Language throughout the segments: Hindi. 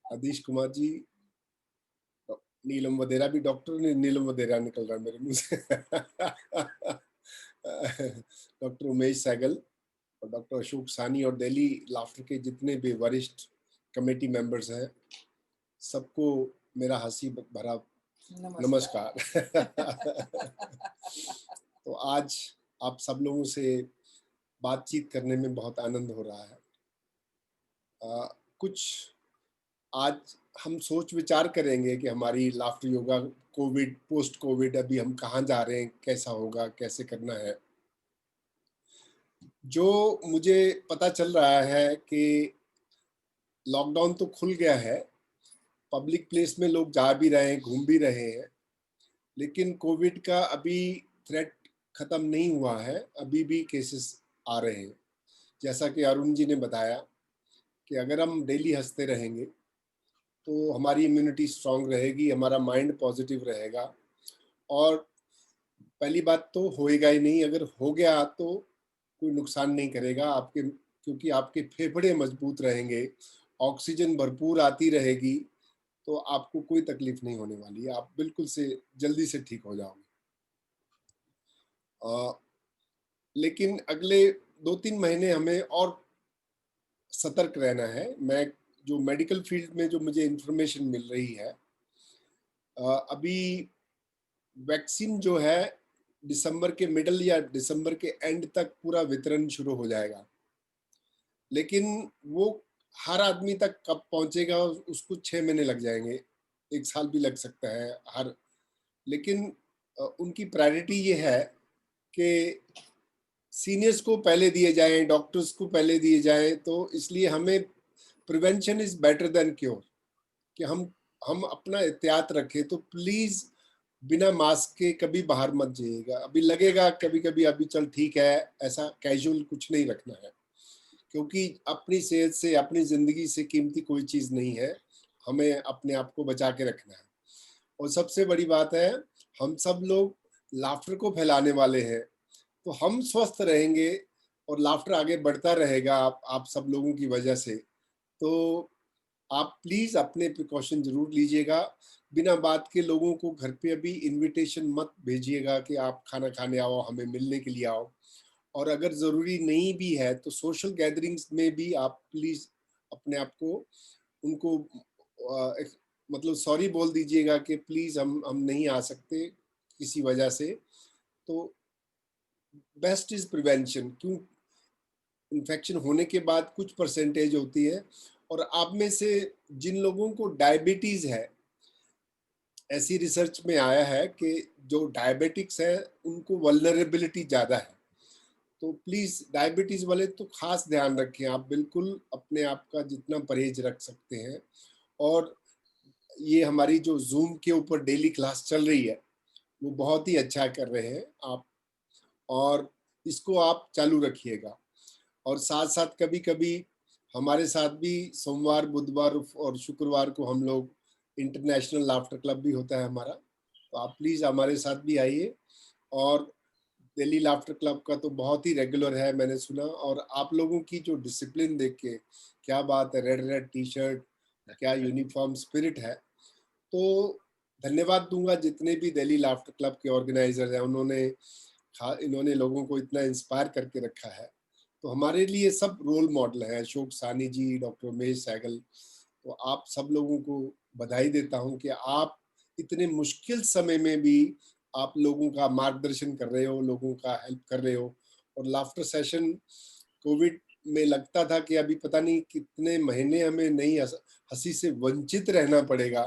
आदिश कुमार जी, नीलम वधेरा भी डॉक्टर ने, नीलम वधेरा निकल रहा है मेरे मुंह से। डॉक्टर उमेश सहगल और डॉक्टर अशोक सानी और दिल्ली लाफ्टर के जितने भी वरिष्ठ कमेटी मेंबर्स हैं, सबको मेरा हंसी भरा नमस्कार। तो आज आप सब लोगों से बातचीत करने में बहुत आनंद हो रहा है। कुछ आज हम सोच विचार करेंगे कि हमारी laughter yoga Covid, post Covid, अभी हम कहाँ जा रहे हैं, कैसा होगा, कैसे करना है। जो मुझे पता चल रहा है कि लॉकडाउन तो खुल गया है, पब्लिक प्लेस में लोग जा भी रहे हैं, घूम भी रहे हैं, लेकिन कोविड का अभी थ्रेट खत्म नहीं हुआ है, अभी भी केसेस आ रहे हैं। जैसा कि अरुण जी ने बताया कि अगर हम डेली हंसते रहेंगे तो हमारी इम्यूनिटी स्ट्रांग रहेगी, हमारा माइंड पॉजिटिव रहेगा, और पहली बात तो होएगा ही नहीं, अगर हो गया तो कोई नुकसान नहीं करेगा आपके, क्योंकि आपके फेफड़े मजबूत रहेंगे, ऑक्सीजन भरपूर आती रहेगी, तो आपको कोई तकलीफ नहीं होने वाली है, आप बिल्कुल से जल्दी से ठीक हो जाओगे। लेकिन अगले 2-3 महीने हमें और सतर्क रहना है। मैं जो मेडिकल फील्ड में जो मुझे इंफॉर्मेशन मिल रही है, अभी वैक्सीन जो है दिसंबर के मिडल या दिसंबर के एंड तक पूरा वितरण शुरू हो जाएगा, लेकिन वो हर आदमी तक कब पहुंचेगा उसको 6 महीने लग जाएंगे, 1 साल भी लग सकता है हर। लेकिन उनकी प्रायोरिटी ये है कि सीनियर्स को पहले दिए जाएं, डॉक्टर्स को पहले दिए जाएं, तो इसलिए हमें prevention is better than cure, कि हम अपना एहतियात रखें। तो प्लीज बिना मास्क के कभी बाहर मत जाइएगा। अभी लगेगा कभी कभी अभी चल ठीक है, ऐसा कैजुअल कुछ नहीं रखना है, क्योंकि अपनी सेहत से, अपनी जिंदगी से कीमती कोई चीज नहीं है, हमें अपने आप को बचा के रखना है। और सबसे बड़ी बात है, हम सब लोग लाफ्टर को फैलाने वाले हैं, तो हम स्वस्थ रहेंगे और लाफ्टर आगे बढ़ता रहेगा आप सब लोगों की वजह से। तो आप प्लीज अपने प्रिकॉशन जरूर लीजिएगा। बिना बात के लोगों को घर पे अभी इनविटेशन मत भेजिएगा कि आप खाना खाने आओ, हमें मिलने के लिए आओ। और अगर जरूरी नहीं भी है तो सोशल गैदरिंग्स में भी आप प्लीज अपने आप को उनको मतलब सॉरी बोल दीजिएगा कि प्लीज हम नहीं आ सकते किसी वजह से। तो बेस्ट इज प्रिवेंशन। क्यों, इन्फेक्शन होने के बाद कुछ परसेंटेज होती है, और आप में से जिन लोगों को डायबिटीज है, ऐसी रिसर्च में आया है कि जो डायबिटिक्स है उनको वल्नरेबिलिटी ज्यादा है। तो प्लीज डायबिटीज वाले तो खास ध्यान रखें, आप बिल्कुल अपने आप का जितना परहेज रख सकते हैं। और ये हमारी जो जूम के ऊपर डेली क्लास चल रही है वो बहुत ही अच्छा कर रहे हैं आप, और इसको आप चालू रखिएगा। और साथ साथ कभी कभी हमारे साथ भी सोमवार, बुधवार और शुक्रवार को हम लोग इंटरनेशनल लाफ्टर क्लब भी होता है हमारा, तो आप प्लीज हमारे साथ भी आइए। और दिल्ली लाफ्टर क्लब का तो बहुत ही रेगुलर है, मैंने सुना, और आप लोगों की जो डिसिप्लिन देख के, क्या बात है, रेड रेड टी शर्ट, क्या यूनिफॉर्म स्पिरिट है। तो धन्यवाद दूंगा जितने भी दिल्ली लाफ्टर क्लब के ऑर्गेनाइजर हैं, इन्होंने लोगों को इतना इंस्पायर करके रखा है। तो हमारे लिए सब रोल मॉडल हैं, अशोक सानी जी, डॉक्टर उमेश सहगल। तो आप सब लोगों को बधाई देता हूं कि आप इतने मुश्किल समय में भी आप लोगों का मार्गदर्शन कर रहे हो, लोगों का हेल्प कर रहे हो। और लाफ्टर सेशन कोविड में लगता था कि अभी पता नहीं कितने महीने हमें नहीं हंसी से वंचित रहना पड़ेगा,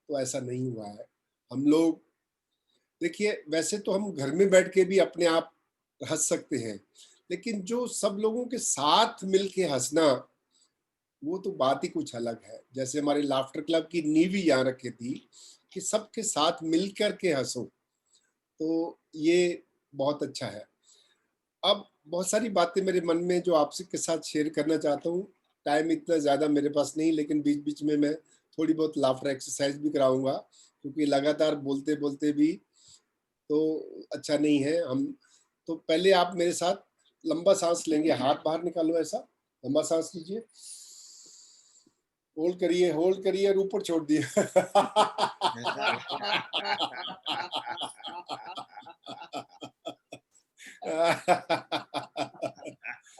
तो ऐसा नहीं हुआ है। हम लोग देखिए, वैसे तो हम घर में बैठ के भी अपने आप हंस सकते हैं, लेकिन जो सब लोगों के साथ मिलके हंसना, वो तो बात ही कुछ अलग है। जैसे हमारे लाफ्टर क्लब की नींव ही यहाँ रखी थी कि सबके साथ मिलकर के हंसो, तो ये बहुत अच्छा है। अब बहुत सारी बातें मेरे मन में जो आपसे के साथ शेयर करना चाहता हूँ। टाइम इतना ज़्यादा मेरे पास नहीं, लेकिन बीच बीच में मैं थोड़ी बहुत लाफ्टर एक्सरसाइज भी कराऊंगा, क्योंकि लगातार बोलते बोलते भी तो अच्छा नहीं है। हम तो पहले आप मेरे साथ लंबा सांस लेंगे, हाथ बाहर निकालो, ऐसा लंबा सांस लीजिए, होल्ड करिए और ऊपर छोड़ दिए।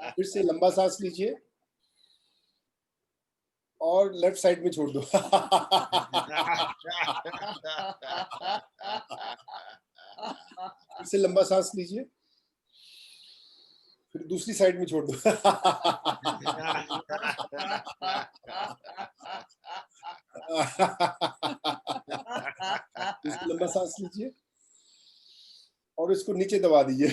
फिर से लंबा सांस लीजिए और लेफ्ट साइड में छोड़ दो। फिर से लंबा सांस लीजिए, फिर दूसरी साइड में छोड़ दो। फिर से लंबा सांस लीजिए और इसको नीचे दबा दीजिए।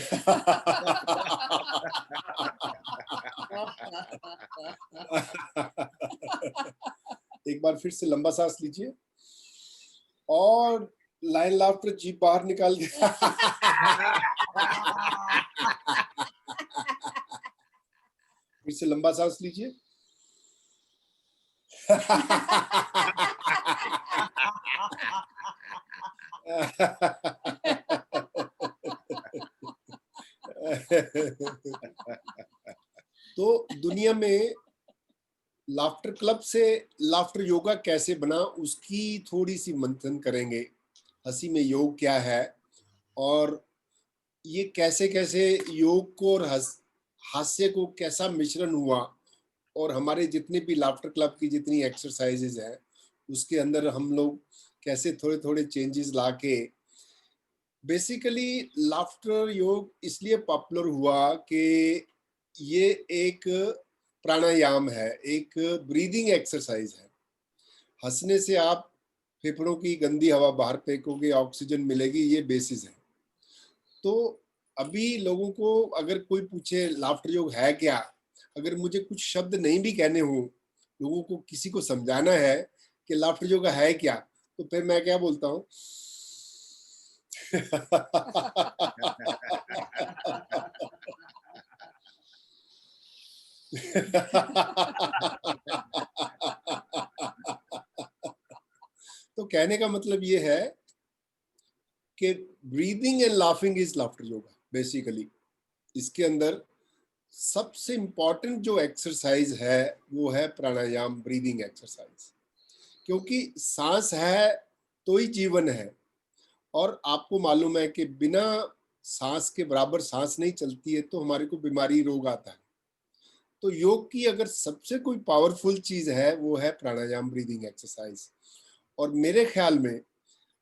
एक बार फिर से लंबा सांस लीजिए और लाइन लाफ्टर जीभ बाहर निकाल के। फिर से लंबा सांस लीजिए। तो दुनिया में लाफ्टर क्लब से लाफ्टर योगा कैसे बना, उसकी थोड़ी सी मंथन करेंगे। हंसी में योग क्या है और ये कैसे कैसे योग को और हास्य को कैसा मिश्रण हुआ, और हमारे जितने भी लाफ्टर क्लब की जितनी एक्सरसाइजेज हैं उसके अंदर हम लोग कैसे थोड़े थोड़े चेंजेस लाके बेसिकली लाफ्टर योग इसलिए पॉपुलर हुआ कि ये एक प्राणायाम है, एक ब्रीदिंग एक्सरसाइज है। हंसने से आप फेफड़ों की गंदी हवा बाहर फेंकोगे, ऑक्सीजन मिलेगी, ये बेसिस है। तो अभी लोगों को अगर कोई पूछे लाफ्टर योग है क्या, अगर मुझे कुछ शब्द नहीं भी कहने हो, लोगों को किसी को समझाना है कि लाफ्टर योग है क्या, तो फिर मैं क्या बोलता हूँ? तो कहने का मतलब ये है कि breathing and laughing is laughter yoga basically. इसके अंदर सबसे इंपॉर्टेंट जो एक्सरसाइज है वो है प्राणायाम, ब्रीदिंग एक्सरसाइज। क्योंकि सांस है तो ही जीवन है, और आपको मालूम है कि बिना सांस के बराबर सांस नहीं चलती है तो हमारे को बीमारी, रोग आता है। तो योग की अगर सबसे कोई पावरफुल चीज है वो है प्राणायाम, ब्रीदिंग एक्सरसाइज। और मेरे ख्याल में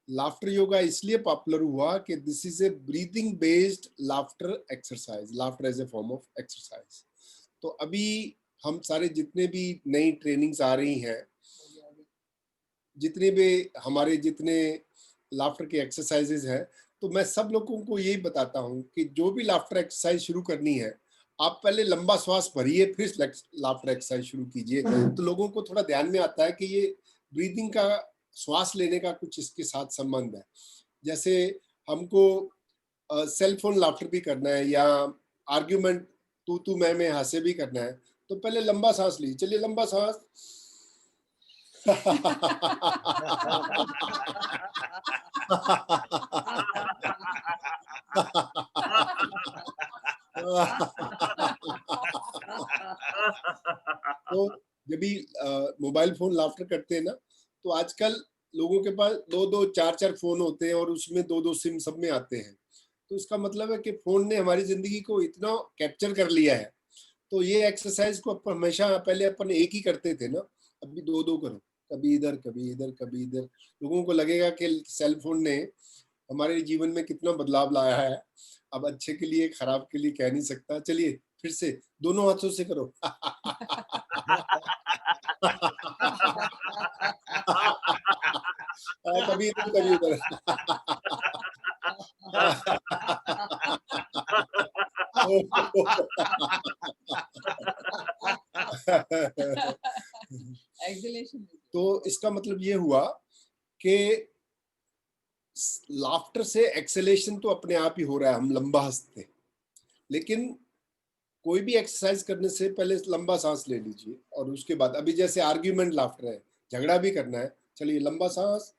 लाफ्टर योगा इसलिए पॉपुलर हुआ कि this is a breathing based laughter exercise, laughter as a form of exercise. तो अभी हम सारे जितने भी नई ट्रेनिंग्स आ रही हैं, जितने भी हमारे जितने लाफ्टर के एक्सरसाइजेज हैं, तो मैं सब लोगों को यही बताता हूँ कि जो भी लाफ्टर एक्सरसाइज शुरू करनी है, आप पहले लंबा श्वास भरिए फिर लाफ्टर एक्सरसाइज शुरू कीजिए। तो लोगों को थोड़ा ध्यान में आता है कि ये ब्रीदिंग का, श्वास लेने का कुछ इसके साथ संबंध है। जैसे हमको सेल फोन लाफ्टर भी करना है या आर्ग्यूमेंट तू मैं हंसे भी करना है, तो पहले लंबा सांस लीजिए। चलिए लंबा सांस। तो जब भी मोबाइल फोन लाफ्टर करते हैं ना, तो आजकल लोगों के पास दो दो चार चार फोन होते हैं और उसमें दो दो सिम सब में आते हैं। तो इसका मतलब है कि फोन ने हमारी जिंदगी को इतना कैप्चर कर लिया है। तो ये एक्सरसाइज को हमेशा पहले अपन एक ही करते थे ना, अभी दो दो करो, कभी इधर कभी इधर कभी इधर। लोगों को लगेगा कि सेल फोन ने हमारे जीवन में कितना बदलाव लाया है। अब अच्छे के लिए खराब के लिए कह नहीं सकता। चलिए फिर से दोनों हाथों से करो। कभी इधर कभी उधर। तो इसका मतलब ये हुआ कि लाफ्टर से एक्सेलेशन तो अपने आप ही हो रहा है, हम लंबा हंसते हैं। लेकिन कोई भी एक्सरसाइज करने से पहले लंबा सांस ले लीजिए, और उसके बाद अभी जैसे आर्ग्यूमेंट लाफ्टर है, झगड़ा भी करना है, चलिए लंबा सांस।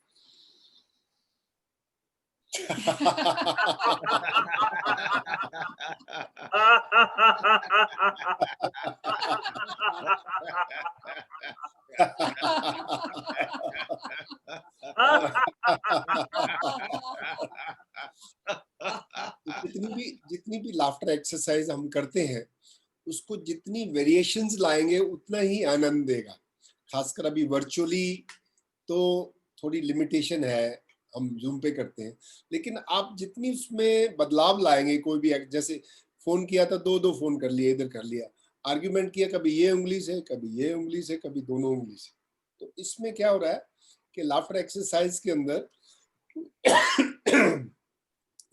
जितनी भी लाफ्टर एक्सरसाइज हम करते हैं, उसको जितनी वेरिएशंस लाएंगे उतना ही आनंद देगा। खासकर अभी वर्चुअली तो थोड़ी लिमिटेशन है, हम जूम पे करते हैं, लेकिन आप जितनी उसमें बदलाव लाएंगे, कोई भी जैसे फोन किया था, दो दो फोन कर लिया, इधर कर लिया, आर्ग्यूमेंट किया, कभी ये उंगली से, कभी ये उंगली से, कभी दोनों उंगली से, तो इसमें क्या हो रहा है कि लाफ्टर एक्सरसाइज के अंदर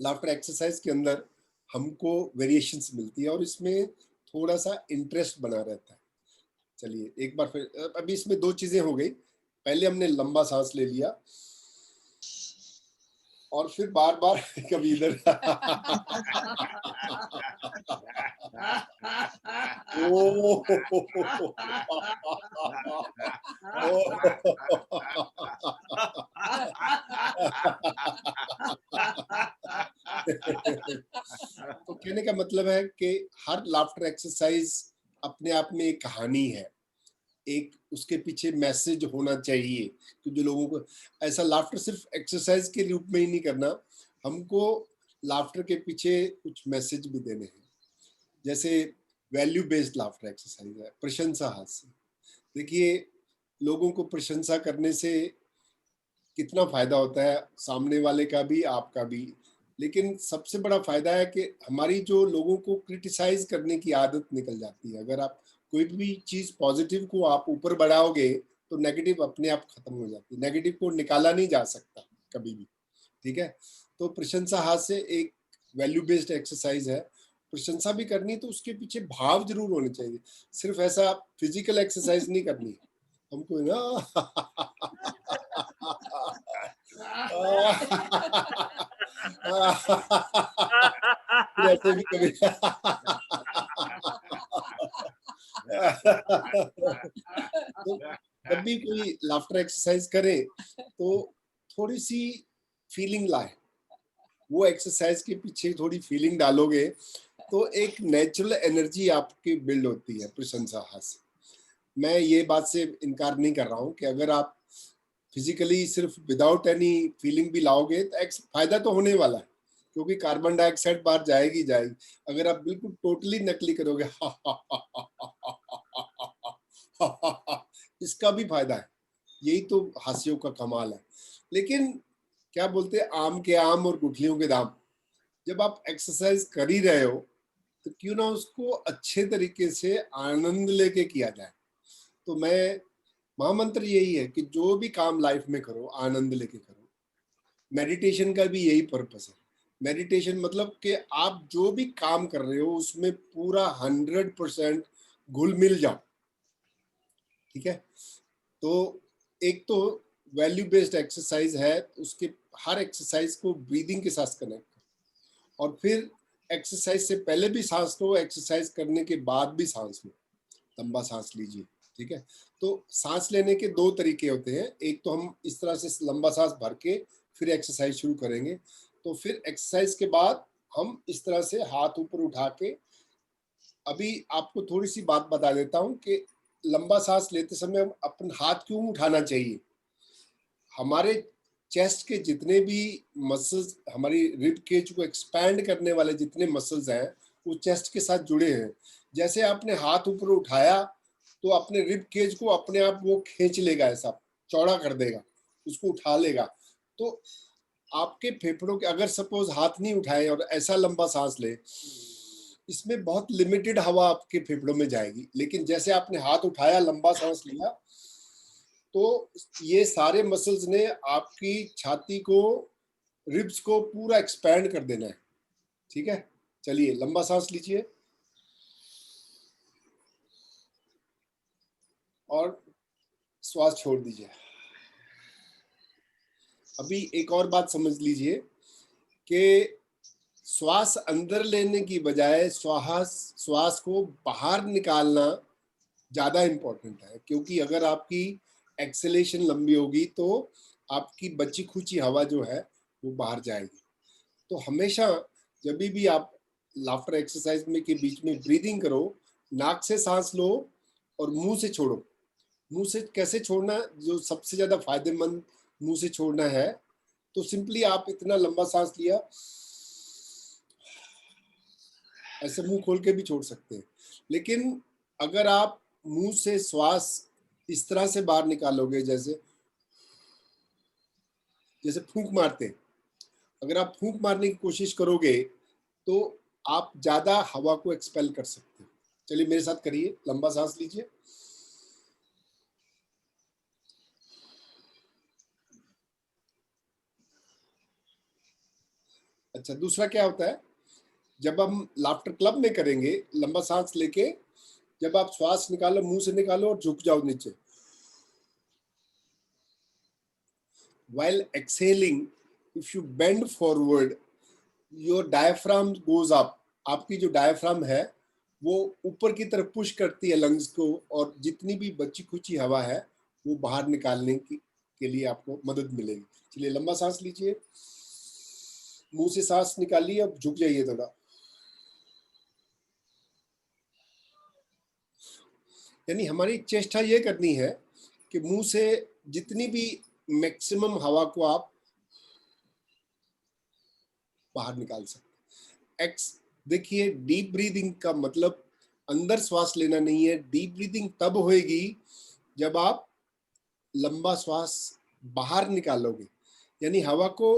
लाफ्टर एक्सरसाइज के अंदर हमको वेरिएशंस मिलती है और इसमें थोड़ा सा इंटरेस्ट बना रहता है। चलिए एक बार फिर, अभी इसमें दो चीजें हो गई। पहले हमने लंबा सांस ले लिया और फिर बार बार कभी इधर तो कहने का मतलब है कि हर लाफ्टर एक्सरसाइज अपने आप में एक कहानी है, एक उसके पीछे मैसेज होना चाहिए कि जो लोगों को ऐसा लाफ्टर सिर्फ एक्सरसाइज के रूप में ही नहीं करना, हमको लाफ्टर के पीछे कुछ मैसेज भी देने हैं। जैसे वैल्यू बेस्ड लाफ्टर एक्सरसाइज है, प्रशंसा हास्य। देखिए, लोगों को प्रशंसा करने से कितना फायदा होता है, सामने वाले का भी, आपका भी, लेकिन सबसे बड़ा फायदा है कि हमारी जो लोगों को क्रिटिसाइज करने की आदत निकल जाती है। अगर आप कोई भी चीज पॉजिटिव को आप ऊपर बढ़ाओगे तो नेगेटिव अपने आप खत्म हो जाती है, नेगेटिव को निकाला नहीं जा सकता कभी भी। ठीक है, तो प्रशंसा हाथ से एक वैल्यू बेस्ड एक्सरसाइज है। प्रशंसा भी करनी तो उसके पीछे भाव जरूर होने चाहिए, सिर्फ ऐसा फिजिकल एक्सरसाइज नहीं करनी हमको ना। फिर ऐसे भी कभी तो जब भी कोई लाफ्टर एक्सरसाइज करे तो थोड़ी सी फीलिंग लाए, वो एक्सरसाइज के पीछे थोड़ी फीलिंग डालोगे तो एक नेचुरल एनर्जी आपकी बिल्ड होती है प्रशंसा हास्य। मैं ये बात से इनकार नहीं कर रहा हूँ कि अगर आप फिजिकली सिर्फ विदाउट एनी फीलिंग भी लाओगे तो फायदा तो होने वाला है, क्योंकि कार्बन डाइऑक्साइड बाहर जाएगी जाएगी। अगर आप बिल्कुल टोटली नकली करोगे इसका भी फायदा है, यही तो हास्यों का कमाल है। लेकिन क्या बोलते हैं, आम के आम और गुठलियों के दाम। जब आप एक्सरसाइज कर ही रहे हो तो क्यों ना उसको अच्छे तरीके से आनंद लेके किया जाए। तो मैं, महामंत्र यही है कि जो भी काम लाइफ में करो आनंद लेके करो। मेडिटेशन का भी यही पर्पस है। मेडिटेशन मतलब कि आप जो भी काम कर रहे हो उसमें पूरा 100% घुल मिल जाओ। ठीक है, तो एक तो वैल्यू बेस्ड एक्सरसाइज है, उसके हर एक्सरसाइज को ब्रीदिंग के साथ कनेक्ट करो, और फिर एक्सरसाइज से पहले भी सांस लो, एक्सरसाइज करने के बाद भी सांस लो, लंबा सांस लीजिए। ठीक है, तो सांस लेने के दो तरीके होते हैं, एक तो हम इस तरह से लंबा सांस भर के फिर एक्सरसाइज शुरू करेंगे, तो फिर एक्सरसाइज के बाद हम इस तरह से हाथ ऊपर उठा के, अभी आपको थोड़ी सी बात बता देता हूँ कि लंबा सांस लेते समय अपन हाथ क्यों उठाना चाहिए। हमारे चेस्ट के जितने भी मसल्स, हमारी रिब केज को एक्सपैंड करने वाले जितने मसल्स हैं वो चेस्ट के साथ जुड़े हैं। जैसे आपने हाथ ऊपर उठाया तो अपने रिब केज को अपने आप वो खींच लेगा, ऐसा चौड़ा कर देगा, उसको उठा लेगा। तो आपके फेफड़ों के, अगर सपोज हाथ नहीं उठाए और ऐसा लंबा सांस ले, इसमें बहुत लिमिटेड हवा आपके फेफड़ों में जाएगी। लेकिन जैसे आपने हाथ उठाया, लंबा सांस लिया, तो ये सारे मसल्स ने आपकी छाती को, रिब्स को पूरा एक्सपैंड कर देना है। ठीक है, चलिए लंबा सांस लीजिए और श्वास छोड़ दीजिए। अभी एक और बात समझ लीजिए कि श्वास अंदर लेने की बजाय श्वास को बाहर निकालना ज्यादा इम्पोर्टेंट है, क्योंकि अगर आपकी एक्सेलेशन लंबी होगी तो आपकी बची खुची हवा जो है वो बाहर जाएगी। तो हमेशा जब भी आप लाफ्टर एक्सरसाइज में के बीच में ब्रीदिंग करो, नाक से सांस लो और मुंह से छोड़ो। मुंह से कैसे छोड़ना, जो सबसे ज्यादा फायदेमंद मुंह से छोड़ना है, तो सिंपली आप इतना लंबा सांस लिया, ऐसे मुंह खोल के भी छोड़ सकते हैं। लेकिन अगर आप मुंह से श्वास इस तरह से बाहर निकालोगे, जैसे जैसे फूंक मारते हैं, अगर आप फूंक मारने की कोशिश करोगे तो आप ज्यादा हवा को एक्सपेल कर सकते हो। चलिए मेरे साथ करिए, लंबा सांस लीजिए। अच्छा, दूसरा क्या होता है, जब हम लाफ्टर क्लब में करेंगे, लंबा सांस लेके जब आप श्वास निकालो, मुंह से निकालो और झुक जाओ नीचे। While exhaling, if you bend forward, your diaphragm goes up. आपकी जो डायफ्राम है वो ऊपर की तरफ पुश करती है लंग्स को, और जितनी भी बची खुची हवा है वो बाहर निकालने के लिए आपको मदद मिलेगी। चलिए लंबा सांस लीजिए, मुंह से सांस निकालिए, अब झुक जाइए थोड़ा। यानी हमारी चेष्टा ये करनी है कि मुंह से जितनी भी मैक्सिमम हवा को आप बाहर निकाल सकते। एक्स देखिए, डीप ब्रीदिंग का मतलब अंदर श्वास लेना नहीं है। डीप ब्रीदिंग तब होएगी जब आप लंबा श्वास बाहर निकालोगे, यानी हवा को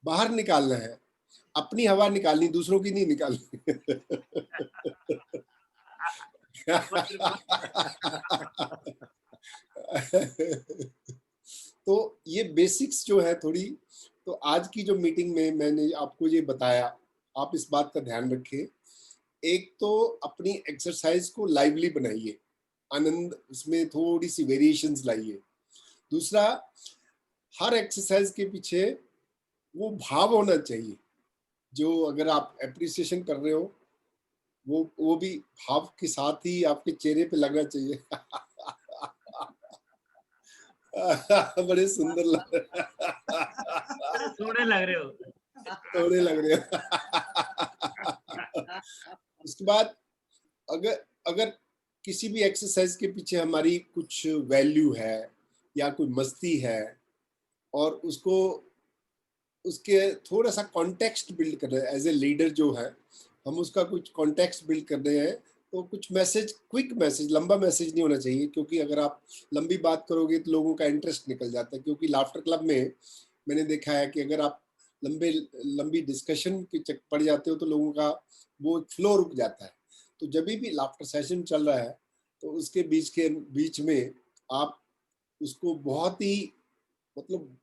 बाहर निकालना है, अपनी हवा निकालनी, दूसरों की नहीं निकालनी। तो ये बेसिक्स जो है थोड़ी, तो आज की जो मीटिंग में मैंने आपको ये बताया, आप इस बात का ध्यान रखें। एक तो अपनी एक्सरसाइज को लाइवली बनाइए, आनंद उसमें थोड़ी सी वेरिएशंस लाइए। दूसरा, हर एक्सरसाइज के पीछे वो भाव होना चाहिए, जो अगर आप एप्रिसिएशन कर रहे हो वो भी भाव के साथ ही आपके चेहरे पे लगना चाहिए। बड़े सुंदर लग रहे, सोने लग रहे हो, सोने लग रहे हो। उसके बाद अगर अगर किसी भी एक्सरसाइज के पीछे हमारी कुछ वैल्यू है या कोई मस्ती है, और उसको उसके थोड़ा सा कॉन्टेक्स्ट बिल्ड कर रहे हैं, एज ए लीडर जो है हम उसका कुछ कॉन्टेक्स्ट बिल्ड कर रहे हैं, तो कुछ मैसेज, क्विक मैसेज, लंबा मैसेज नहीं होना चाहिए, क्योंकि अगर आप लंबी बात करोगे तो लोगों का इंटरेस्ट निकल जाता है। क्योंकि लाफ्टर क्लब में मैंने देखा है कि अगर आप लंबी डिस्कशन के पड़ जाते हो तो लोगों का वो फ्लो रुक जाता है। तो जब भी लाफ्टर सेशन चल रहा है तो उसके बीच में आप उसको बहुत ही, मतलब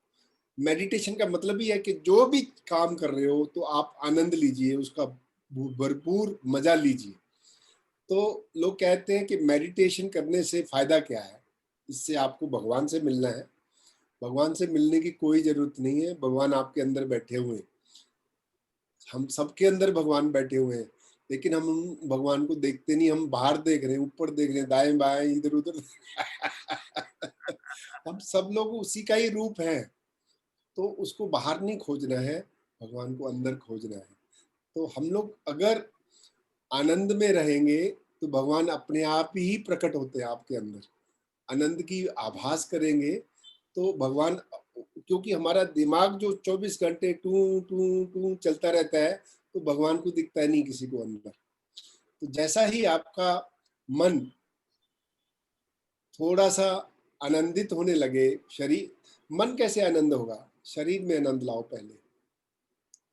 मेडिटेशन का मतलब ही है कि जो भी काम कर रहे हो तो आप आनंद लीजिए, उसका भरपूर मजा लीजिए। तो लोग कहते हैं कि मेडिटेशन करने से फायदा क्या है, इससे आपको भगवान से मिलना है। भगवान से मिलने की कोई जरूरत नहीं है, भगवान आपके अंदर बैठे हुए हैं। हम सबके अंदर भगवान बैठे हुए हैं, लेकिन हम भगवान को देखते नहीं, हम बाहर देख रहे हैं, ऊपर देख रहे हैं, दाएं बाएं इधर उधर। हम सब लोग उसी का ही रूप है, तो उसको बाहर नहीं खोजना है, भगवान को अंदर खोजना है। तो हम लोग अगर आनंद में रहेंगे तो भगवान अपने आप ही प्रकट होते हैं आपके अंदर। आनंद की आभास करेंगे तो भगवान, क्योंकि हमारा दिमाग जो 24 घंटे टू टू टू चलता रहता है, तो भगवान को दिखता है नहीं किसी को अंदर। तो जैसा ही आपका मन थोड़ा सा आनंदित होने लगे, शरीर, मन कैसे आनंद होगा, शरीर में आनंद लाओ पहले,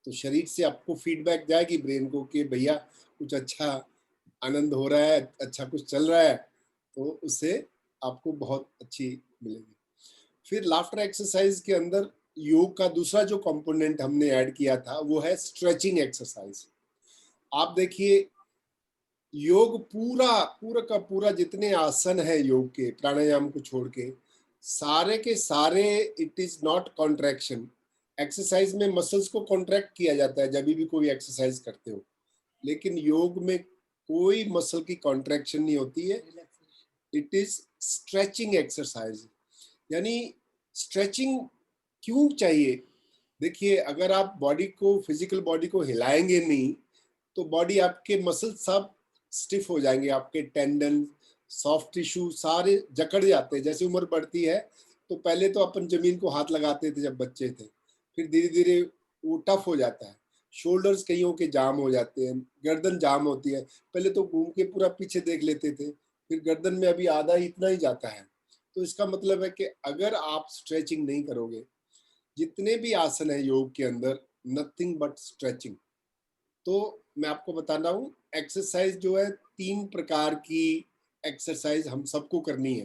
तो शरीर से आपको फीडबैक जाएगी ब्रेन को कि भैया कुछ अच्छा आनंद हो रहा है, अच्छा कुछ चल रहा है, तो उससे आपको बहुत अच्छी मिलेगी। फिर लाफ्टर एक्सरसाइज के अंदर योग का दूसरा जो कंपोनेंट हमने ऐड किया था वो है स्ट्रेचिंग एक्सरसाइज। आप देखिए, योग पूरा पूरा का पूरा जितने आसन है योग के, प्राणायाम को छोड़ के, सारे के सारे it is not contraction. Exercise में मसल्स को कॉन्ट्रैक्ट किया जाता है जब भी कोई एक्सरसाइज करते हो, लेकिन योग में कोई मसल की कॉन्ट्रैक्शन नहीं होती है। It is stretching exercise. यानी स्ट्रेचिंग क्यों चाहिए, देखिए, अगर आप बॉडी को, फिजिकल बॉडी को हिलाएंगे नहीं तो बॉडी, आपके मसल सब स्टिफ हो जाएंगे, आपके टेंडन, सॉफ्ट टिश्यू सारे जकड़ जाते हैं। जैसे उम्र बढ़ती है तो पहले तो अपन जमीन को हाथ लगाते थे जब बच्चे थे, फिर धीरे धीरे वो टफ हो जाता है। शोल्डर्स कईयों के जाम हो जाते हैं, गर्दन जाम होती है। पहले तो घूम के पूरा पीछे देख लेते थे, फिर गर्दन में अभी आधा इतना ही जाता है। तो इसका मतलब है कि अगर आप स्ट्रेचिंग नहीं करोगे, जितने भी आसन है योग के अंदर, नथिंग बट स्ट्रेचिंग। तो मैं आपको बता रहा हूँ, एक्सरसाइज जो है 3 प्रकार की एक्सरसाइज हम सबको करनी है।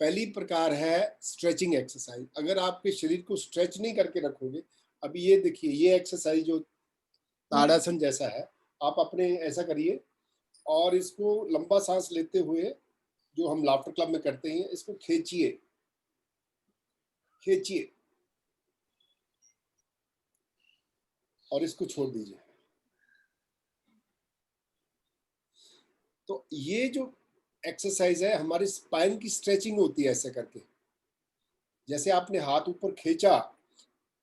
पहली प्रकार है स्ट्रेचिंग एक्सरसाइज। अगर आपके शरीर को स्ट्रेच नहीं करके रखोगे, अभी ये देखिए, ये एक्सरसाइज जो ताड़ासन जैसा है, आप अपने ऐसा करिए और इसको लंबा सांस लेते हुए, जो हम लाफ्टर क्लब में करते हैं, इसको खींचिए खींचिए और इसको छोड़ दीजिए। तो ये जो एक्सरसाइज है, हमारे स्पाइन की स्ट्रेचिंग होती है ऐसे करके। जैसे आपने हाथ ऊपर खींचा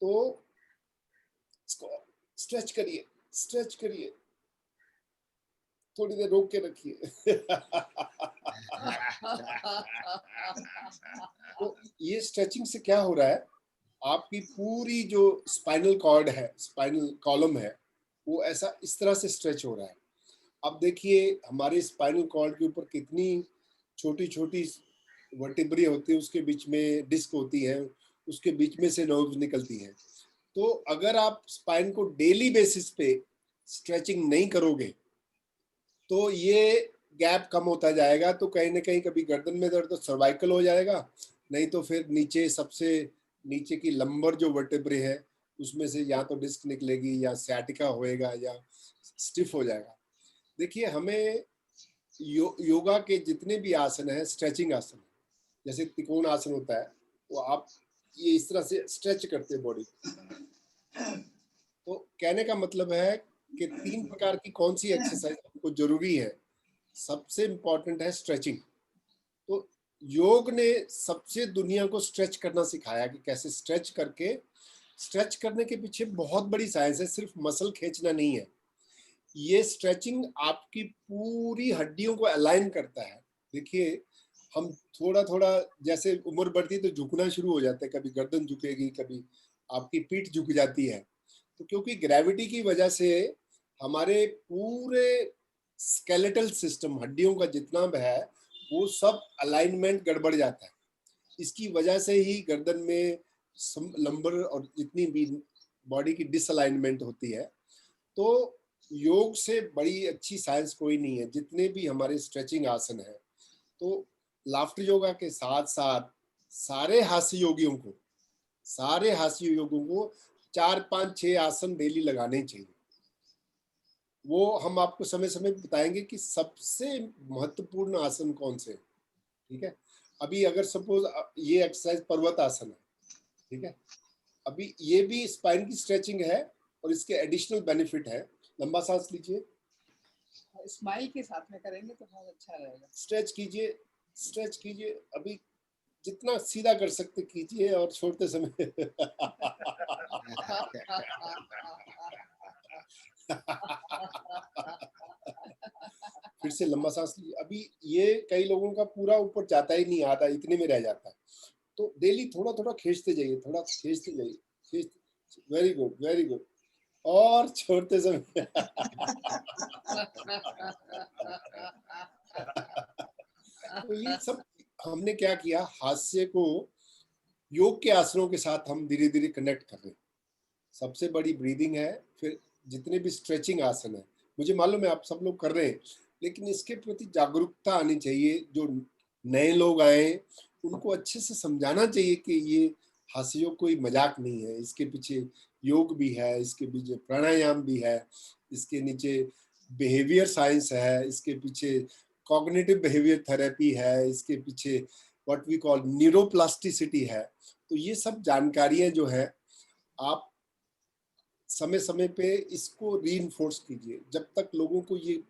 तो इसको स्ट्रेच करिए, स्ट्रेच करिए, थोड़ी देर रोक के रखिए। तो ये स्ट्रेचिंग से क्या हो रहा है, आपकी पूरी जो स्पाइनल कॉर्ड है, स्पाइनल कॉलम है, वो ऐसा इस तरह से स्ट्रेच हो रहा है। अब देखिए, हमारे स्पाइनल कॉर्ड के ऊपर कितनी छोटी छोटी वर्टिब्रे होती है, उसके बीच में डिस्क होती है, उसके बीच में से नर्व्स निकलती हैं। तो अगर आप स्पाइन को डेली बेसिस पे स्ट्रेचिंग नहीं करोगे तो ये गैप कम होता जाएगा। तो कहीं ना कहीं कभी गर्दन में दर्द तो सर्वाइकल हो जाएगा, नहीं तो फिर नीचे, सबसे नीचे की लंबर जो वर्टेब्रे है, उसमें से या तो डिस्क निकलेगी या सैटिका होएगा या स्टिफ हो जाएगा। देखिए, हमें योगा के जितने भी आसन है स्ट्रेचिंग आसन है। जैसे त्रिकोण आसन होता है, वो आप ये इस तरह से स्ट्रेच करते हैं बॉडी। तो कहने का मतलब है कि 3 प्रकार की कौन सी एक्सरसाइज हमको जरूरी है। सबसे इंपॉर्टेंट है स्ट्रेचिंग। तो योग ने सबसे दुनिया को स्ट्रेच करना सिखाया कि कैसे स्ट्रेच करके, स्ट्रेच करने के पीछे बहुत बड़ी साइंस है, सिर्फ मसल खींचना नहीं है। ये स्ट्रेचिंग आपकी पूरी हड्डियों को अलाइन करता है। देखिए, हम थोड़ा थोड़ा, जैसे उम्र बढ़ती है तो झुकना शुरू हो जाता है, कभी गर्दन झुकेगी, कभी आपकी पीठ झुक जाती है। तो क्योंकि ग्रेविटी की वजह से हमारे पूरे स्केलेटल सिस्टम, हड्डियों का जितना भी है, वो सब अलाइनमेंट गड़बड़ जाता है। इसकी वजह से ही गर्दन में लंबर और जितनी भी बॉडी की डिसअलाइनमेंट होती है। तो योग से बड़ी अच्छी साइंस कोई नहीं है। जितने भी हमारे स्ट्रेचिंग आसन है, तो लाफ्टर योगा के साथ साथ सारे हास्य योगियों को 4 5 6 आसन डेली लगाने चाहिए। वो हम आपको समय समय बताएंगे कि सबसे महत्वपूर्ण आसन कौन से, ठीक है। अभी अगर सपोज ये एक्सरसाइज पर्वत आसन है, ठीक है, अभी ये भी स्पाइन की स्ट्रेचिंग है और इसके एडिशनल बेनिफिट है। लंबा सांस लीजिए, स्माइल के साथ में करेंगे तो बहुत अच्छा रहेगा। स्ट्रेच कीजिए, स्ट्रेच कीजिए, अभी जितना सीधा कर सकते कीजिए और छोड़ते समय फिर से लंबा सांस लीजिए। अभी ये कई लोगों का पूरा ऊपर जाता ही नहीं, आता इतने में रह जाता है। तो डेली थोड़ा थोड़ा खींचते जाइए, थोड़ा खींचते जाइए, खींचते, वेरी गुड, वेरी गुड, और छोड़ते समय तो ये सब हमने क्या किया, हास्य को योग के आसनों के साथ हम धीरे धीरे कनेक्ट कर रहे हैं। सबसे बड़ी ब्रीदिंग है, फिर जितने भी स्ट्रेचिंग आसन है, मुझे मालूम है आप सब लोग कर रहे हैं, लेकिन इसके प्रति जागरूकता आनी चाहिए। जो नए लोग आए, उनको अच्छे से समझाना चाहिए कि ये हास्य योग कोई मजाक नहीं है, इसके पीछे योग भी है, इसके पीछे प्राणायाम भी है, इसके नीचे बिहेवियर साइंस है, इसके पीछे कॉग्निटिव बिहेवियर थेरेपी है, इसके पीछे व्हाट वी कॉल न्यूरोप्लास्टिसिटी है। तो ये सब जानकारियां जो है, आप समय समय पे इसको रीइंफोर्स कीजिए। जब तक लोगों को ये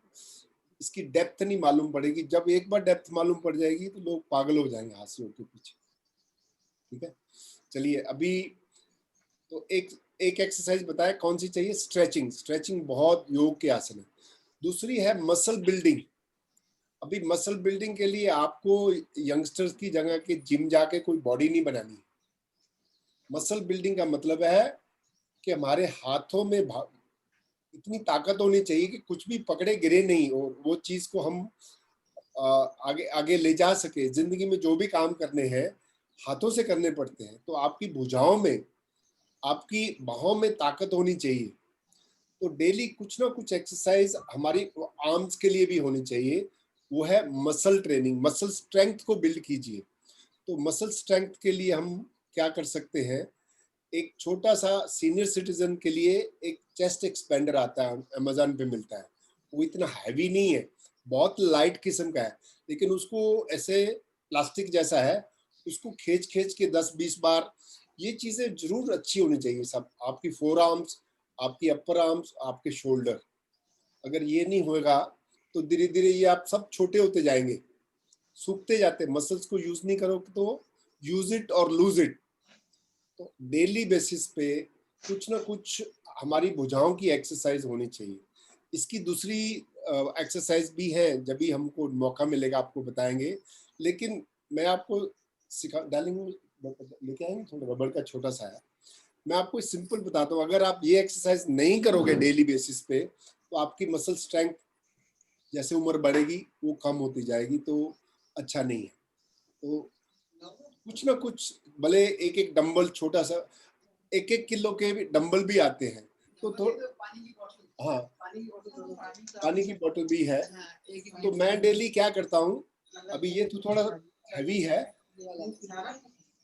इसकी डेप्थ नहीं मालूम पड़ेगी, जब एक बार डेप्थ मालूम पड़ जाएगी तो लोग पागल हो जाएंगे हास्यों के पीछे, ठीक है। चलिए, अभी तो एक एक एक्सरसाइज बताया कौन सी चाहिए, स्ट्रेचिंग। स्ट्रेचिंग बहुत योग के आसन है। दूसरी है मसल बिल्डिंग। अभी मसल बिल्डिंग के लिए आपको यंगस्टर्स की जगह के जिम जाके कोई बॉडी नहीं बनानी। मसल बिल्डिंग का मतलब है कि हमारे हाथों में इतनी ताकत होनी चाहिए कि कुछ भी पकड़े गिरे नहीं, और वो चीज को हम आगे आगे ले जा सके। जिंदगी में जो भी काम करने हैं हाथों से करने पड़ते हैं, तो आपकी भुजाओं में, आपकी बाहों में ताकत होनी चाहिए। तो डेली कुछ ना कुछ एक्सरसाइज हमारी आर्म्स के लिए भी होनी चाहिए। वो है मसल ट्रेनिंग। मसल स्ट्रेंथ को बिल्ड कीजिए। तो मसल स्ट्रेंथ के लिए हम क्या कर सकते हैं, एक छोटा सा सीनियर सिटीजन के लिए एक चेस्ट एक्सपेंडर आता है, अमेजोन पे मिलता है। वो इतना हैवी नहीं है, बहुत लाइट किस्म का है, लेकिन उसको ऐसे प्लास्टिक जैसा है, उसको खींच खींच के 10-20 बार, ये चीजें जरूर अच्छी होनी चाहिए सब। आपकी फोर आर्म्स, आपकी अपर आर्म्स, आपके शोल्डर, अगर ये नहीं होगा तो धीरे धीरे ये आप सब छोटे होते जाएंगे, सूखते जाते। मसल्स को यूज नहीं करोगे तो यूज इट और लूज इट। तो डेली बेसिस पे कुछ ना कुछ हमारी भुजाओं की एक्सरसाइज होनी चाहिए। इसकी दूसरी एक्सरसाइज भी है, जब भी हमको मौका मिलेगा आपको बताएंगे। लेकिन मैं आपको सिखा डालेंगे, लेके आएंगे, थोड़ा रबड़ का छोटा सा है। मैं आपको सिंपल बताता हूँ, अगर आप ये एक्सरसाइज नहीं करोगे डेली बेसिस पे तो आपकी मसल स्ट्रेंथ जैसे उम्र बढ़ेगी वो कम होती जाएगी, तो अच्छा नहीं है। तो कुछ ना कुछ, भले एक एक डंबल छोटा सा, 1-1 किलो के भी डंबल भी आते हैं, तो हाँ, पानी की बोतल भी है। तो मैं डेली क्या करता हूँ, अभी ये तो थोड़ा हैवी है,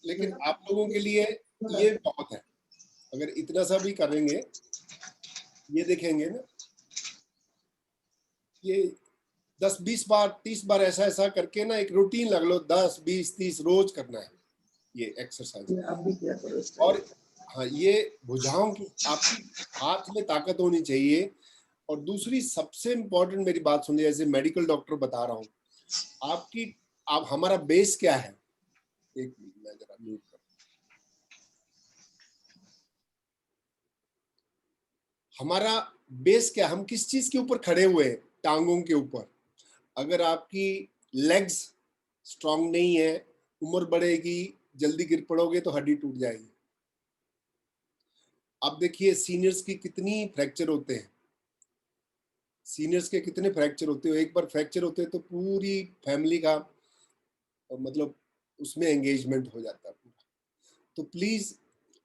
लेकिन आप लोगों के लिए ये बहुत है। अगर इतना सा भी करेंगे, ये देखेंगे ना, ये 10-20 बार, 30 बार ऐसा ऐसा करके ना एक रूटीन लग लो, 10-20-30 रोज करना है ये एक्सरसाइज। और हाँ, ये भुजाओं की, आपकी हाथ में ताकत होनी चाहिए। और दूसरी सबसे इंपॉर्टेंट मेरी बात सुनिए, जैसे मेडिकल डॉक्टर बता रहा हूँ, आपकी, आप, हमारा बेस क्या है। एक मिनट, मैं जरा म्यूट कर, हमारा बेस क्या, हम किस चीज के ऊपर खड़े हुए हैं, टांगों के ऊपर। अगर आपकी लेग्स स्ट्रांग नहीं है, उम्र बढ़ेगी, जल्दी गिर पड़ोगे तो हड्डी टूट जाएगी। आप देखिए सीनियर्स की कितनी फ्रैक्चर होते हैं, सीनियर्स के कितने फ्रैक्चर होते हैं। एक बार फ्रैक्चर होते हैं तो पूरी फैमिली का मतलब उसमें एंगेजमेंट हो जाता है पूरा। तो प्लीज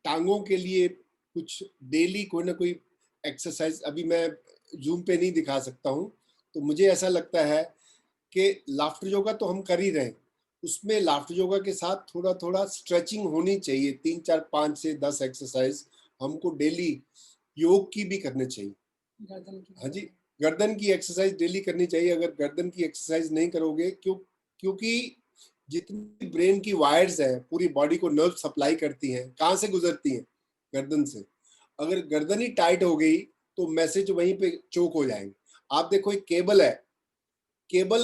टांगों के लिए कुछ डेली कोई ना कोई एक्सरसाइज, अभी मैं जूम पे नहीं दिखा सकता हूँ। तो मुझे ऐसा लगता है कि लाफ्टर योगा तो हम कर ही रहे हैं, उसमें लाफ्टर योगा के साथ थोड़ा थोड़ा स्ट्रेचिंग होनी चाहिए। 3-4-5 से 10 एक्सरसाइज हमको डेली योग की भी करनी चाहिए। हाँ जी, गर्दन की एक्सरसाइज डेली करनी चाहिए। अगर गर्दन की एक्सरसाइज नहीं करोगे, क्योंकि जितनी ब्रेन की वायर्स है पूरी बॉडी को नर्व सप्लाई करती हैं, कहाँ से गुजरती हैं, गर्दन से। अगर गर्दन ही टाइट हो गई तो मैसेज वहीं पे चोक हो जाएंगे। आप देखो एक केबल है, केबल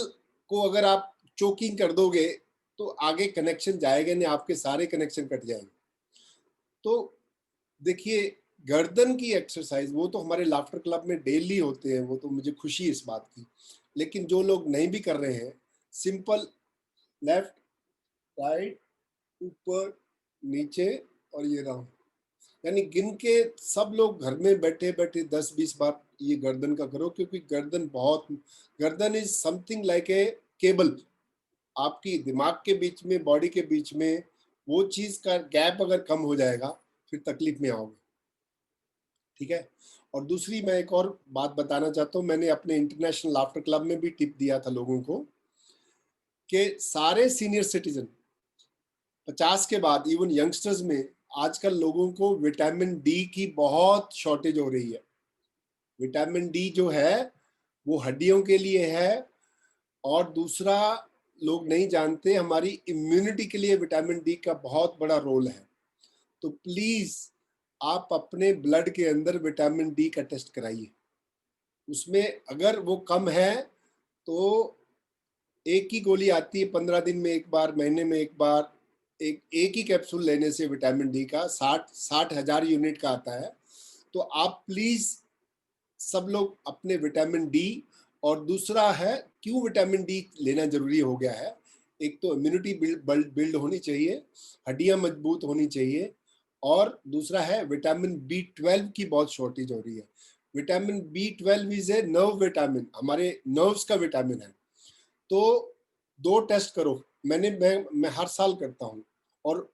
को अगर आप चोकिंग कर दोगे तो आगे कनेक्शन जाएगा नहीं, आपके सारे कनेक्शन कट जाएंगे। तो देखिए, गर्दन की एक्सरसाइज वो तो हमारे लाफ्टर क्लब में डेली होते हैं, वो तो मुझे खुशी है इस बात की। लेकिन जो लोग नहीं भी कर रहे हैं, सिंपल लेफ्ट राइट ऊपर नीचे और ये राउंड, यानी गिन के सब लोग घर में बैठे बैठे 10-20 बार ये गर्दन का करो। क्योंकि गर्दन is something like a cable. आपकी दिमाग के बीच में, बॉडी के बीच में वो चीज का गैप अगर कम हो जाएगा फिर तकलीफ में आओगे। ठीक है। और दूसरी मैं एक और बात बताना चाहता हूँ, मैंने अपने इंटरनेशनल लाफ्टर क्लब में भी टिप दिया था लोगों को कि सारे सीनियर सिटीजन 50 के बाद, इवन यंगस्टर्स में आजकल लोगों को विटामिन डी की बहुत शॉर्टेज हो रही है। विटामिन डी जो है वो हड्डियों के लिए है, और दूसरा लोग नहीं जानते, हमारी इम्यूनिटी के लिए विटामिन डी का बहुत बड़ा रोल है। तो प्लीज आप अपने ब्लड के अंदर विटामिन डी का टेस्ट कराइए। उसमें अगर वो कम है तो एक ही गोली आती है, 15 दिन में एक बार, महीने में एक बार, एक ही कैप्सूल लेने से विटामिन डी का 60,000 यूनिट का आता है। तो आप प्लीज सब लोग अपने विटामिन डी, और दूसरा है क्यों विटामिन डी लेना जरूरी हो गया है, एक तो इम्यूनिटी बिल्ड होनी चाहिए, हड्डियां मजबूत होनी चाहिए, और दूसरा है विटामिन बी 12 की बहुत शॉर्टेज हो रही है। Vitamin B 12 is a nerve vitamin, हमारे नर्व्स का विटामिन है। तो 2 टेस्ट करो, मैं हर साल करता हूँ, और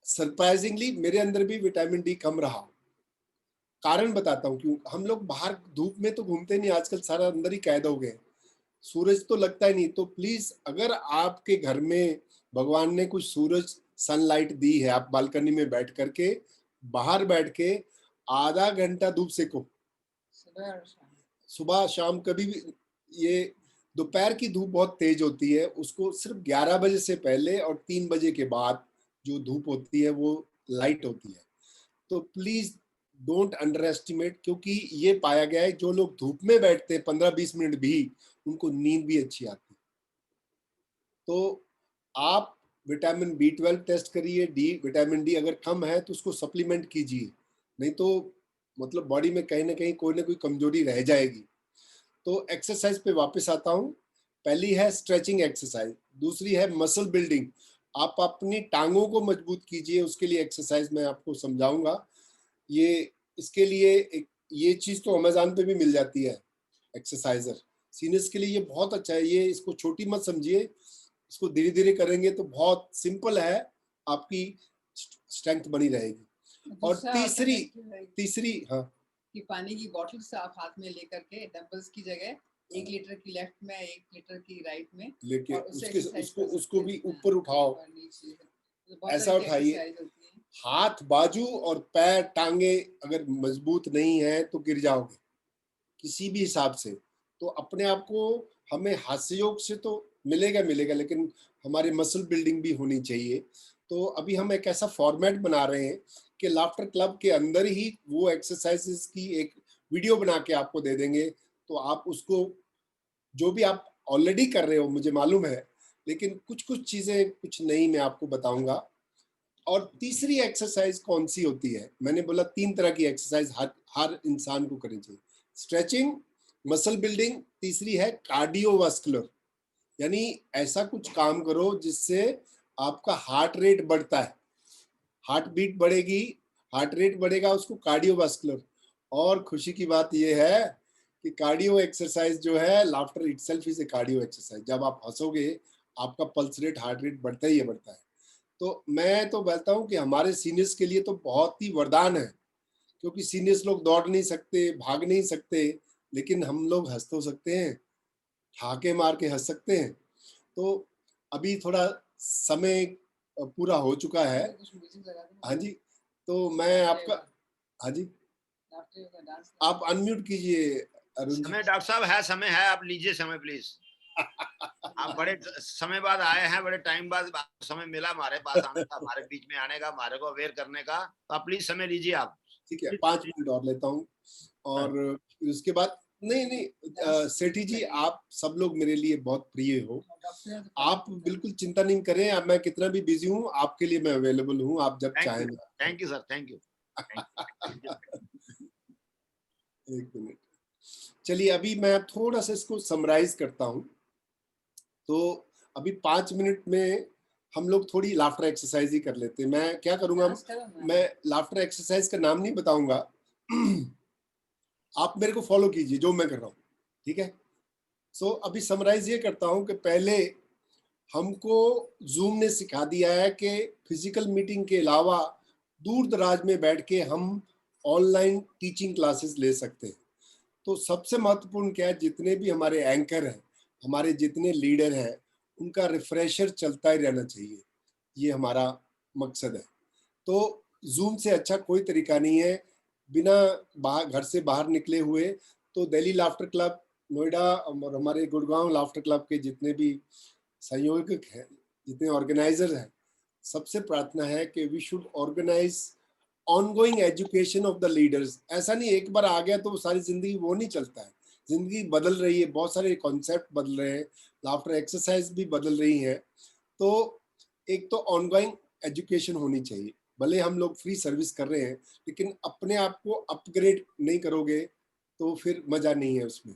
सरप्राइजिंगली मेरे अंदर भी विटामिन डी कम रहा। कारण बताता हूँ क्यों। हम लोग बाहर धूप में तो घूमते नहीं आजकल, सारा अंदर ही कैद हो गए, सूरज तो लगता ही नहीं। तो प्लीज अगर आपके घर में भगवान ने कुछ सूरज सनलाइट दी है, आप बालकनी में बैठ करके, बाहर बैठ के आधा घंटा धूप सेको, सुबह और शाम। सुबह शाम कभी भी। ये दोपहर की धूप बहुत तेज होती है, उसको सिर्फ 11 बजे से पहले और 3 बजे के बाद जो धूप होती है वो लाइट होती है। तो प्लीज डोंट अंडर एस्टिमेट, क्योंकि ये पाया गया है जो लोग धूप में बैठते हैं 15-20 मिनट भी, उनको नींद भी अच्छी आती है। तो आप विटामिन बी 12 टेस्ट करिए, विटामिन डी अगर कम है तो उसको सप्लीमेंट कीजिए, नहीं तो मतलब बॉडी में कहीं ना कहीं कोई ना कोई कमजोरी रह जाएगी। तो एक्सरसाइज पे वापस आता हूँ। पहली है स्ट्रेचिंग एक्सरसाइज, दूसरी है मसल बिल्डिंग। आप अपनी टांगों को मजबूत कीजिए, उसके लिए एक्सरसाइज मैं आपको समझाऊंगा। इसके लिए ये चीज तो अमेज़न पे भी मिल जाती है, एक्सरसाइजर। सीनियर्स के लिए ये बहुत अच्छा है, ये इसको छोटी मत समझिए, इसको धीरे धीरे करेंगे तो बहुत सिंपल है, आपकी स्ट्रेंथ बनी रहेगी। और तीसरी हाँ, कि पानी की बोतल से आप हाथ में लेकर के डंबल्स की जगह 1 लीटर की लेफ्ट में 1 लीटर की राइट में लेके और उसको भी ऊपर उठाओ, ऐसा उठाइए। हाथ, बाजू और पैर, टांगे अगर मजबूत नहीं है तो गिर जाओगे किसी भी हिसाब से। तो अपने आप को, हमें हास्य योग से तो मिलेगा, लेकिन हमारी मसल बिल्डिंग भी होनी चाहिए। तो अभी हम एक ऐसा फॉर्मेट बना रहे हैं कि लाफ्टर क्लब के अंदर ही वो एक्सरसाइजेस की एक वीडियो बना के आपको दे देंगे। तो आप उसको, जो भी आप ऑलरेडी कर रहे हो मुझे मालूम है, लेकिन कुछ कुछ चीजें कुछ नई मैं आपको बताऊंगा। और तीसरी एक्सरसाइज कौन सी होती है, मैंने बोला 3 तरह की एक्सरसाइज हर इंसान को करनी चाहिए, स्ट्रेचिंग, मसल बिल्डिंग, तीसरी है कार्डियोवास्कुलर, यानी ऐसा कुछ काम करो जिससे आपका हार्ट रेट बढ़ता है, हार्ट बीट बढ़ेगी, हार्ट रेट बढ़ेगा, उसको कार्डियोवास्कुलर। और खुशी की बात यह है कि कार्डियो एक्सरसाइज जो है, laughter itself is a cardio exercise. जब आप हंसोगे आपका पल्स रेट, हार्ट रेट बढ़ता ही बढ़ता है। तो मैं तो बोलता हूँ कि हमारे सीनियर्स के लिए तो बहुत ही वरदान है, क्योंकि सीनियर्स लोग दौड़ नहीं सकते, भाग नहीं सकते, लेकिन हम लोग हंस तो सकते हैं, ठाके मार के हंस सकते हैं। तो अभी थोड़ा समय पूरा हो चुका है। हाँ जी, तो मैं आपका, हाँ जी, आप अनम्यूट कीजिए अरुण जी। समय डॉक्टर साहब है, समय है, आप लीजिए समय प्लीज। आप बड़े समय बाद आए हैं, बड़े टाइम बाद समय मिला हमारे पास आने का, हमारे बीच में आने का, हमारे को अवेयर करने का। तो आप प्लीज समय लीजिए आप। ठीक है, 5 मिनट और लेता हूँ, और उसके बाद नहीं सेठी जी, आप सब लोग मेरे लिए बहुत प्रिय हो। आप बिल्कुल चिंता नहीं करें, अब मैं कितना भी बिजी हूँ, आपके लिए मैं अवेलेबल हूँ, आप जब चाहें। Thank you sir, thank you. एक मिनट, चलिए अभी मैं थोड़ा सा इसको समराइज करता हूँ। तो अभी 5 मिनट में हम लोग थोड़ी लाफ्टर एक्सरसाइज ही कर लेते हैं। मैं क्या करूंगा, मैं लाफ्टर एक्सरसाइज का नाम नहीं बताऊंगा, आप मेरे को फॉलो कीजिए जो मैं कर रहा हूँ, ठीक है। सो अभी समराइज ये करता हूँ कि पहले हमको जूम ने सिखा दिया है कि फिजिकल मीटिंग के अलावा दूर दराज में बैठ के हम ऑनलाइन टीचिंग क्लासेस ले सकते हैं। तो सबसे महत्वपूर्ण क्या है, जितने भी हमारे एंकर हैं, हमारे जितने लीडर हैं, उनका रिफ्रेशर चलता ही रहना चाहिए, ये हमारा मकसद है। तो जूम से अच्छा कोई तरीका नहीं है, बिना घर से बाहर निकले हुए। तो दिल्ली लाफ्टर क्लब, नोएडा और हमारे गुड़गांव लाफ्टर क्लब के जितने भी संयोजक हैं, जितने ऑर्गेनाइजर हैं, सबसे प्रार्थना है कि we should organise ongoing education of the leaders. ऐसा नहीं एक बार आ गया तो सारी जिंदगी वो नहीं चलता है, जिंदगी बदल रही है, बहुत सारे कॉन्सेप्ट बदल रहे हैं, लाफ्टर एक्सरसाइज भी बदल रही हैं। तो एक तो ऑनगोइंग एजुकेशन होनी चाहिए। भले हम लोग फ्री सर्विस कर रहे हैं, लेकिन अपने आप को अपग्रेड नहीं करोगे तो फिर मजा नहीं है उसमें।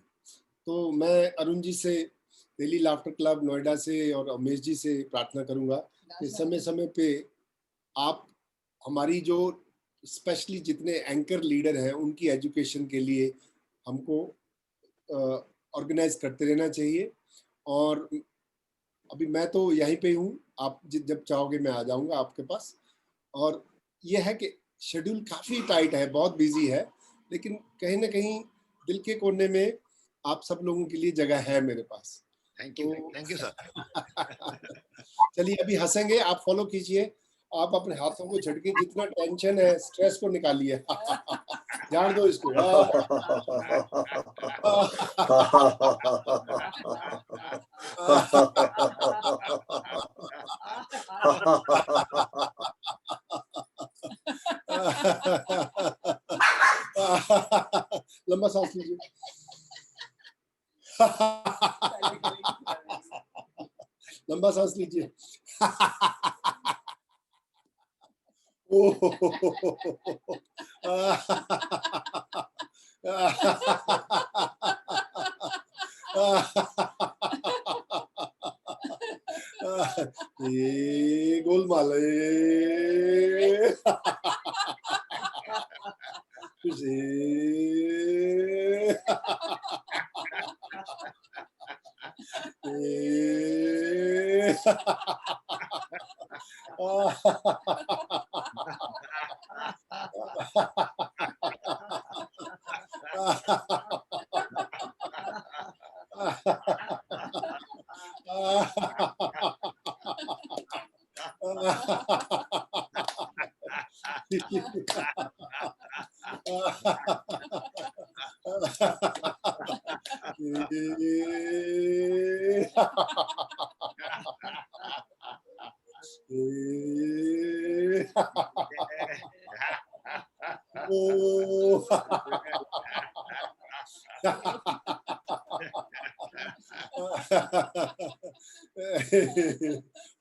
तो मैं अरुण जी से, दिल्ली लाफ्टर क्लब नोएडा से और उमेश जी से प्रार्थना करूंगा कि समय समय पे आप हमारी जो स्पेशली जितने एंकर लीडर हैं उनकी एजुकेशन के लिए हमको ऑर्गेनाइज करते रहना चाहिए। और अभी मैं तो यहीं पे हूँ, आप जब चाहोगे मैं आ जाऊंगा आपके पास। और यह है कि शेड्यूल काफ़ी टाइट है, बहुत बिजी है, लेकिन कहीं ना कहीं दिल के कोने में आप सब लोगों के लिए जगह है मेरे पास। Thank you sir. चलिए अभी हंसेंगे, आप फॉलो कीजिए, आप अपने हाथों को झटके, जितना टेंशन है स्ट्रेस को निकालिए। जान दो इसको। लंबा सांस लीजिए। लंबा सांस लीजिए। ये गोलमाल है।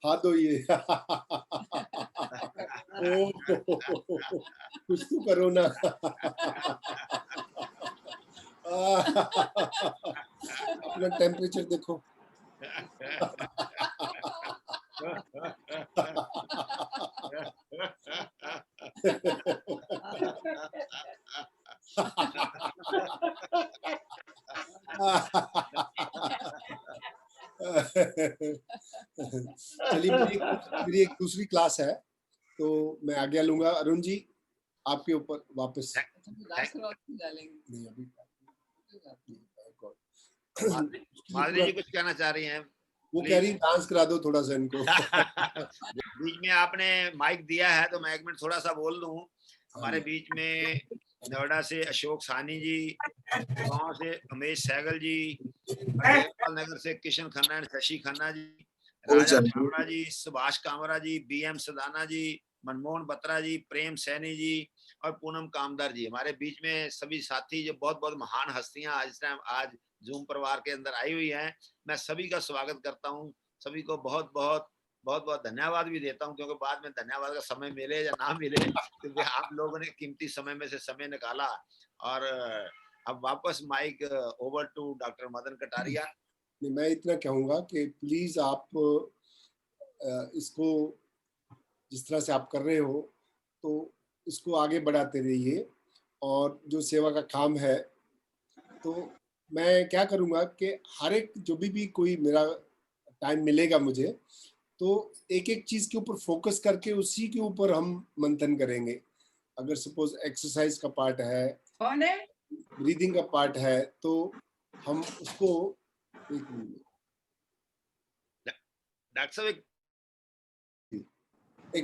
हाथ धोइए। कुछ तो करो ना। अपना टेम्परेचर देखो। चलिए मेरी एक दूसरी क्लास है, तो मैं आज्ञा लूंगा। अरुण जी आपके ऊपर वापस। नहीं अभी माधुरी जी कुछ कहना चाह रही हैं? वो कह रही डांस करा दो थोड़ा सा इनको। बीच में आपने माइक दिया है तो मैं एक मिनट थोड़ा सा बोल दूं। हमारे बीच में नोएडा से अशोक सानी जी, गांव से उमेश सहगल जी, नगर से किशन खन्ना, शशि खन्ना जी, राजा छावड़ा जी, सुभाष कामरा जी, बीएम सदाना जी, मनमोहन बत्रा जी, प्रेम सैनी जी और पूनम कामदार जी, हमारे बीच में सभी साथी जो बहुत बहुत महान हस्तियां आज जूम परिवार के अंदर आई हुई हैं। मैं सभी का स्वागत करता हूं, सभी को बहुत बहुत धन्यवाद भी देता हूं, क्योंकि बाद में धन्यवाद का समय मिले या ना मिले, क्योंकि आप लोगों ने कीमती समय में से समय निकाला। और अब वापस mic over to doctor Madan Kataria. मैं इतना कहूंगा कि प्लीज आप इसको जिस तरह से आप कर रहे हो तो इसको आगे बढ़ाते रहिए, और जो सेवा का काम है तो मैं क्या करूंगा कि हर एक जो भी कोई मेरा टाइम मिलेगा मुझे, तो एक एक चीज के ऊपर फोकस करके उसी के ऊपर हम मंथन करेंगे। अगर सपोज एक्सरसाइज का पार्ट है, कौन है, ब्रीदिंग का पार्ट है, तो हम उसको डॉक्टर साहब एक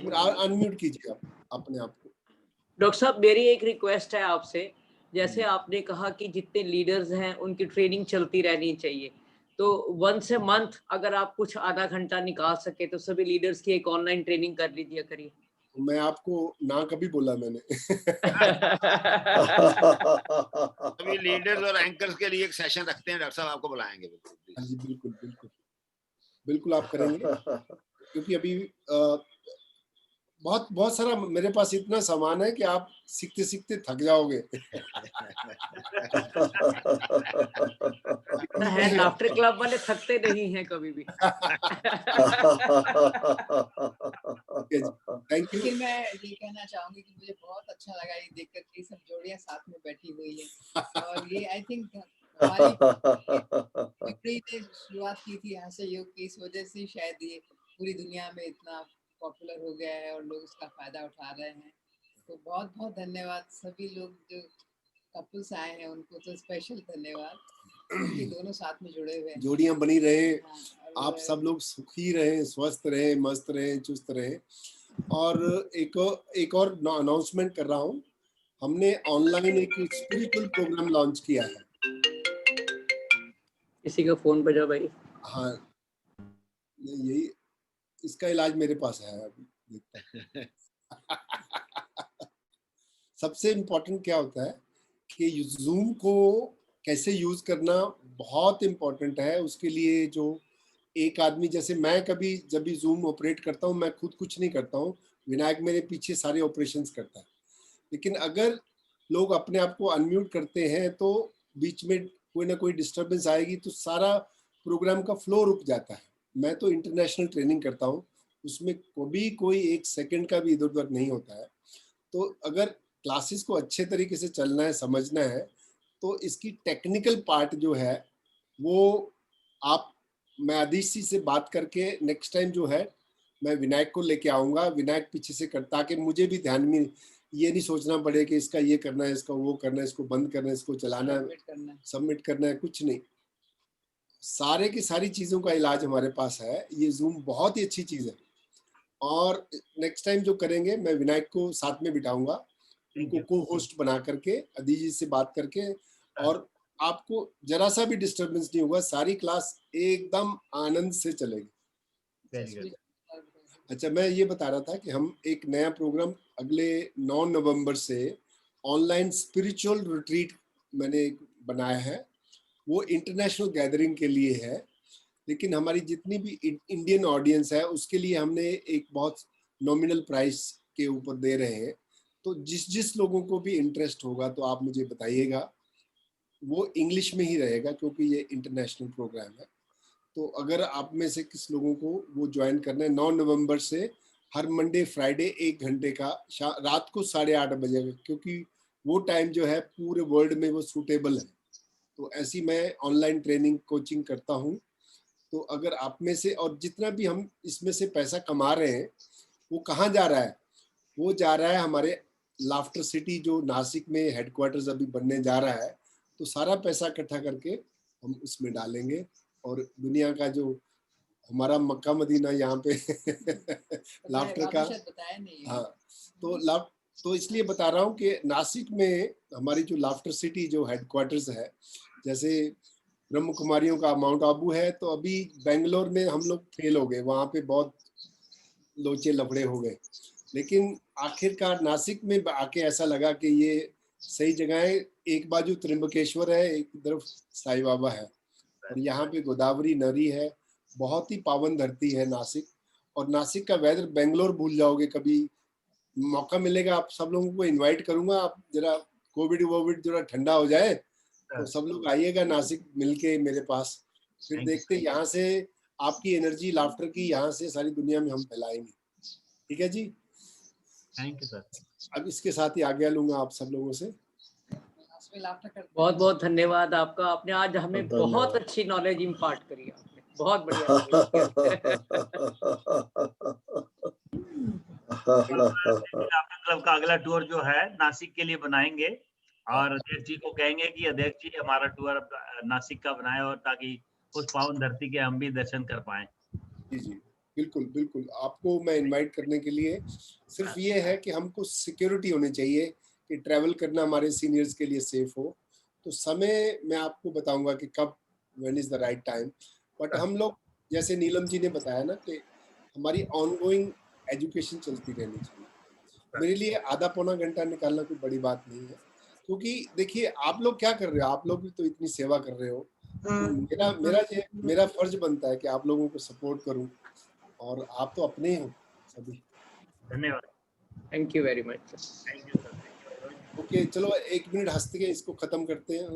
मिनट अनम्यूट कीजिए आप अपने आप को। डॉक्टर साहब मेरी एक रिक्वेस्ट है आपसे, जैसे आपने कहा कि जितने लीडर्स हैं उनकी ट्रेनिंग चलती रहनी चाहिए, तो वंस ए मंथ अगर आप कुछ आधा घंटा निकाल सके तो सभी लीडर्स की एक ऑनलाइन ट्रेनिंग कर लीजिए करिए। मैं आपको ना कभी बोला मैंने। सभी लीडर्स और एंकर्स के लिए एक सेशन रखते हैं, डॉक्टर साहब आपको बुलाएंगे। हाँ जी बिल्कुल बिल्कुल बिल्कुल आप करेंगे। क्योंकि अभी बहुत बहुत सारा मेरे पास इतना सामान है कि आप सीखते सीखते थक जाओगे। लगता है लाफ्टर क्लब वाले थकते नहीं हैं कभी भी। Thank you. लेकिन मैं ये कहना चाहूंगी कि मुझे बहुत अच्छा लगा ये देख कर के सब जोड़ियां साथ में बैठी हुई है, और ये आई थिंक हमारी पीढ़ी ने शुरुआत की थी हास्य योग की, इस वजह से शायद ये पूरी दुनिया में इतना पॉपुलर हो गया है और लोग उसका फायदा उठा रहे हैं। तो बहुत बहुत धन्यवाद सभी लोग जो कपल्स आए हैं, उनको तो स्पेशल धन्यवाद कि दोनों साथ में जुड़े हुए हैं। जोड़ियां बनी रहे, हाँ, आप सब लोग सुखी रहें, स्वस्थ रहें, मस्त रहें, चुस्त रहें। और एक और अनाउंसमेंट कर रहा हूँ, हमने ऑनलाइन एक स्पिरिचुअल प्रोग्राम लॉन्च किया है। किसी का फोन बजा भाई। हाँ, यही इसका इलाज मेरे पास है अभी, देखता हूं। सबसे इम्पोर्टेंट क्या होता है कि जूम को कैसे यूज करना बहुत इम्पोर्टेंट है। उसके लिए जो एक आदमी, जैसे मैं कभी जब भी जूम ऑपरेट करता हूँ, मैं खुद कुछ नहीं करता हूँ, विनायक मेरे पीछे सारे ऑपरेशंस करता है। लेकिन अगर लोग अपने आप को अनम्यूट करते हैं तो बीच में कोई ना कोई डिस्टरबेंस आएगी, तो सारा प्रोग्राम का फ्लो रुक जाता है। मैं तो इंटरनेशनल ट्रेनिंग करता हूँ, उसमें कभी कोई एक सेकंड का भी इधर उधर नहीं होता है। तो अगर क्लासेस को अच्छे तरीके से चलना है, समझना है, तो इसकी टेक्निकल पार्ट जो है वो आप, मैं आदिश जी से बात करके नेक्स्ट टाइम जो है मैं विनायक को लेके आऊँगा, विनायक पीछे से कर, ताकि मुझे भी ध्यान में ये नहीं सोचना पड़े कि इसका ये करना है, इसका वो करना है, इसको बंद करना है, इसको चलाना है, सबमिट करना है, कुछ नहीं। सारे की सारी चीज़ों का इलाज हमारे पास है। ये जूम बहुत ही अच्छी चीज़ है। और नेक्स्ट टाइम जो करेंगे, मैं विनायक को साथ में बिठाऊंगा, उनको को होस्ट बना करके अदी जी से बात करके, और आपको जरा सा भी डिस्टरबेंस नहीं होगा, सारी क्लास एकदम आनंद से चलेगी। अच्छा, मैं ये बता रहा था कि हम एक नया प्रोग्राम अगले 9 नवंबर से ऑनलाइन स्पिरिचुअल रिट्रीट मैंने बनाया है। वो इंटरनेशनल गैदरिंग के लिए है, लेकिन हमारी जितनी भी इंडियन ऑडियंस है उसके लिए हमने एक बहुत नॉमिनल प्राइस के ऊपर दे रहे हैं। तो जिस जिस लोगों को भी इंटरेस्ट होगा तो आप मुझे बताइएगा। वो इंग्लिश में ही रहेगा क्योंकि ये इंटरनेशनल प्रोग्राम है। तो अगर आप में से किस लोगों को वो ज्वाइन करना है, 9 नवंबर से हर मंडे फ्राइडे 1 घंटे का रात को 8:30 बजे, क्योंकि वो टाइम जो है पूरे वर्ल्ड में वो सूटेबल है। तो ऐसी मैं ऑनलाइन ट्रेनिंग कोचिंग करता हूँ। तो अगर आप में से, और जितना भी हम इसमें से पैसा कमा रहे हैं वो कहाँ जा रहा है, वो जा रहा है हमारे लाफ्टर सिटी जो नासिक में हेडक्वार्टर्स अभी बनने जा रहा है। तो सारा पैसा इकट्ठा करके हम उसमें डालेंगे, और दुनिया का जो हमारा मक्का मदीना यहाँ पे लाफ्टर का, हाँ, तो इसलिए बता रहा हूँ कि नासिक में हमारी जो लाफ्टर सिटी जो हेडक्वार्टर्स है, जैसे ब्रह्म कुमारियों का माउंट आबू है, तो अभी बेंगलोर में हम लोग फेल हो गए, वहाँ पे बहुत लोचे लफड़े हो गए। लेकिन आखिरकार नासिक में आके ऐसा लगा कि ये सही जगह है। एक बाजू त्रिम्बकेश्वर है, एक तरफ साईं बाबा है, और यहाँ पे गोदावरी नदी है। बहुत ही पावन धरती है नासिक। और नासिक का वेदर बेंगलोर भूल जाओगे। कभी मौका मिलेगा आप सब लोगों को इनवाइट करूंगा, आप जरा कोविड जरा ठंडा हो जाए तो सब लोग आइएगा नासिक मिलके मेरे पास। फिर देखते यहाँ से आपकी एनर्जी लाफ्टर की यहाँ से सारी दुनिया में हम फैलाएंगे। ठीक है जी, थैंक यू सर। अब इसके साथ ही आज्ञा लूंगा आप सब लोगों से। बहुत बहुत धन्यवाद आपका, आपने आज हमें बहुत अच्छी नॉलेज इम्पार्ट करी, आपने बहुत बढ़िया। क्लब का अगला टूर जो है नासिक के लिए बनाएंगे, और अध्यक्ष जी को कहेंगे कि अध्यक्ष जी हमारा टूर नासिक का बनाए, और ताकि उस पावन धरती के हम भी दर्शन कर पाए। जी जी, बिल्कुल बिल्कुल, आपको मैं इनवाइट करने के लिए सिर्फ ये है कि हमको सिक्योरिटी होनी चाहिए कि ट्रैवल करना हमारे सीनियर्स के लिए सेफ हो। तो समय मैं आपको बताऊंगा कि कब, when is the right time. But हम लोग, जैसे नीलम जी ने बताया ना, कि हमारी ऑनगोइंग एजुकेशन चलती रहनी चाहिए। मेरे लिए आधा पौना घंटा निकालना कोई बड़ी बात नहीं है, क्योंकि देखिए आप लोग क्या कर रहे हो, आप लोग भी तो इतनी सेवा कर रहे हो। तो मेरा फर्ज बनता है कि आप लोगों को सपोर्ट करूं, और आप तो अपने ही हो सभी। धन्यवाद। Thank you very much. Thank you sir. Okay चलो 1 मिनट हंसते के इसको खत्म करते हैं।